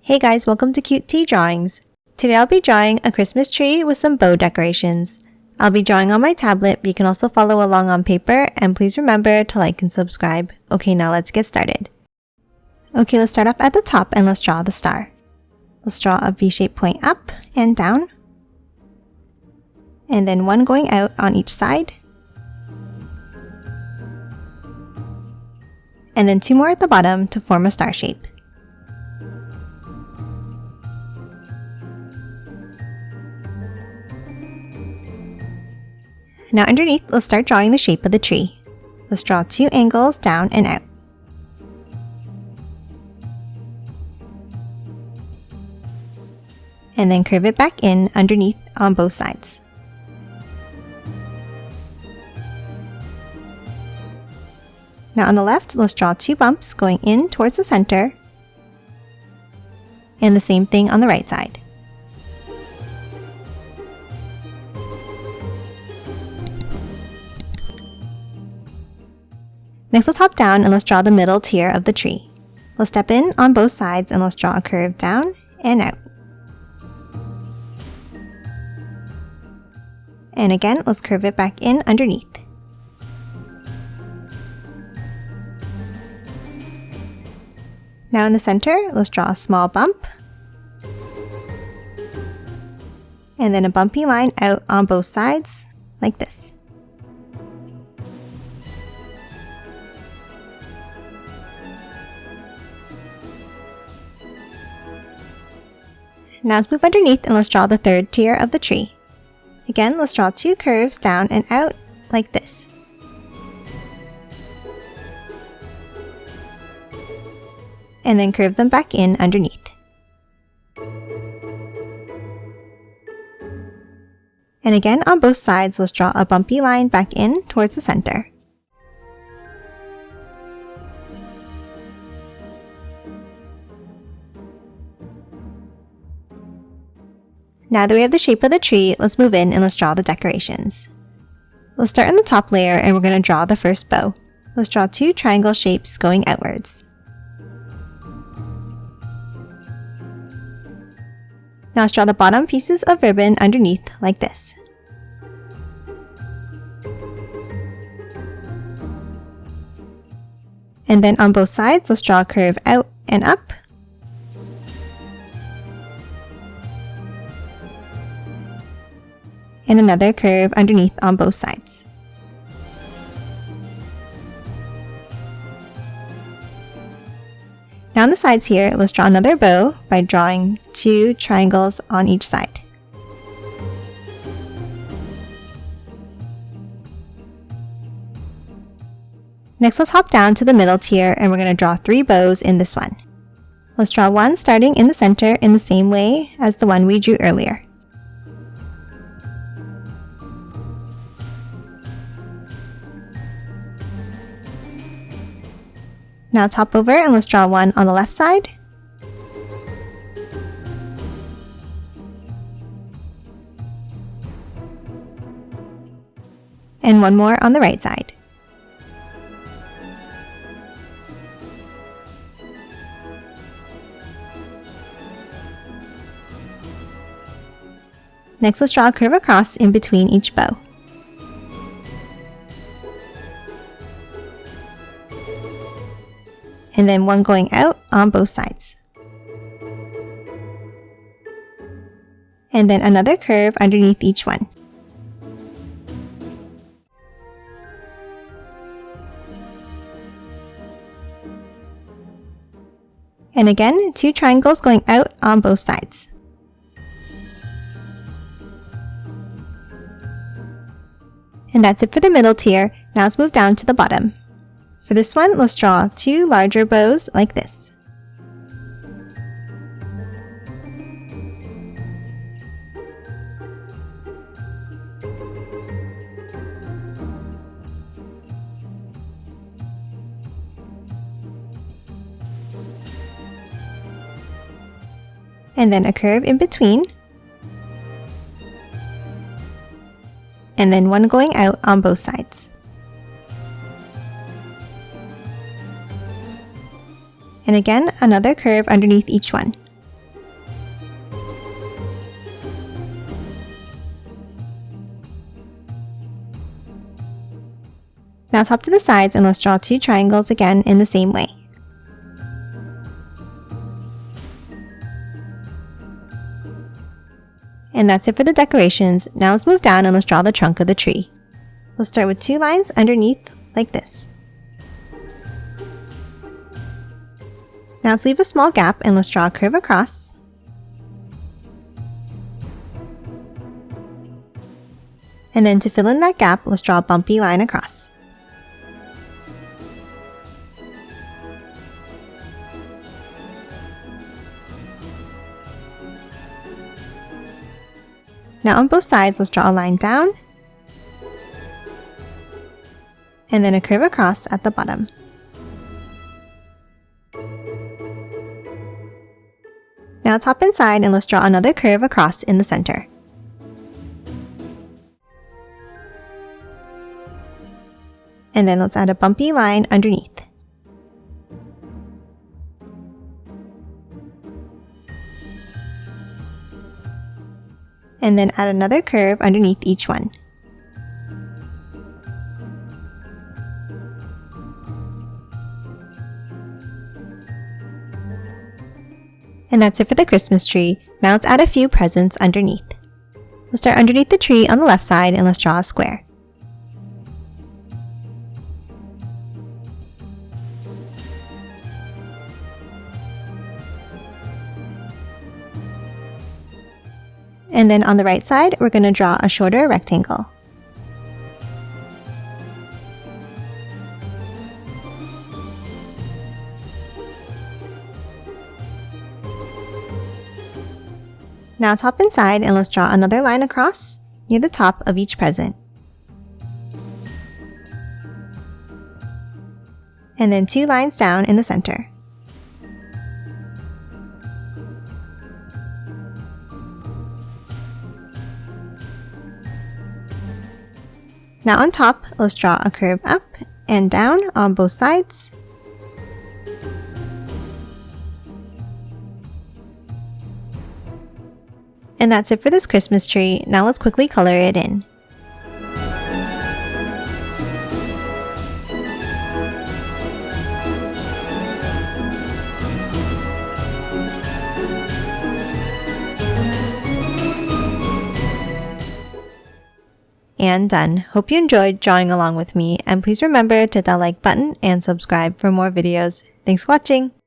Hey guys, welcome to Cute Tea Drawings. Today I'll be drawing a Christmas tree with some bow decorations. I'll be drawing on my tablet, but you can also follow along on paper, and please remember to like and subscribe. Okay, now let's get started. Okay, let's start off at the top and let's draw the star. Let's draw a V-shaped point up and down, and then one going out on each side, and then two more at the bottom to form a star shape. Now underneath, let's start drawing the shape of the tree. Let's draw two angles down and out. And then curve it back in underneath on both sides. Now on the left, let's draw two bumps going in towards the center, and the same thing on the right side. Next, let's hop down and let's draw the middle tier of the tree. Let's step in on both sides and let's draw a curve down and out. And again, let's curve it back in underneath. Now in the center, let's draw a small bump, and then a bumpy line out on both sides, like this. Now let's move underneath and let's draw the third tier of the tree. Again, let's draw two curves down and out like this. And then curve them back in underneath. And again, on both sides, let's draw a bumpy line back in towards the center. Now that we have the shape of the tree, let's move in and let's draw the decorations. Let's start in the top layer and we're going to draw the first bow. Let's draw two triangle shapes going outwards. Now let's draw the bottom pieces of ribbon underneath like this. And then on both sides, let's draw a curve out and up. And another curve underneath on both sides. Now on the sides here, let's draw another bow by drawing two triangles on each side. Next, let's hop down to the middle tier and we're going to draw three bows in this one. Let's draw one starting in the center in the same way as the one we drew earlier. Now let's hop over and let's draw one on the left side. And one more on the right side. Next, let's draw a curve across in between each bow. And then one going out on both sides. And then another curve underneath each one. And again, two triangles going out on both sides. And that's it for the middle tier. Now let's move down to the bottom. For this one, let's draw two larger bows like this. And then a curve in between. And then one going out on both sides. And again, another curve underneath each one. Now top to the sides and let's draw 2 triangles again in the same way. And that's it for the decorations. Now let's move down and let's draw the trunk of the tree. We'll start with 2 lines underneath like this. Now let's leave a small gap and let's draw a curve across. And then to fill in that gap, let's draw a bumpy line across. Now on both sides, let's draw a line down, and then a curve across at the bottom. Now top and side, and let's draw another curve across in the center. And then let's add a bumpy line underneath. And then add another curve underneath each one. And that's it for the Christmas tree. Now let's add a few presents underneath. Let's start underneath the tree on the left side and let's draw a square. And then on the right side, we're going to draw a shorter rectangle. Now top and side, and let's draw another line across near the top of each present. And then 2 lines down in the center. Now on top, let's draw a curve up and down on both sides. And that's it for this Christmas tree. Now let's quickly color it in. And done. Hope you enjoyed drawing along with me, and please remember to hit that like button and subscribe for more videos. Thanks for watching!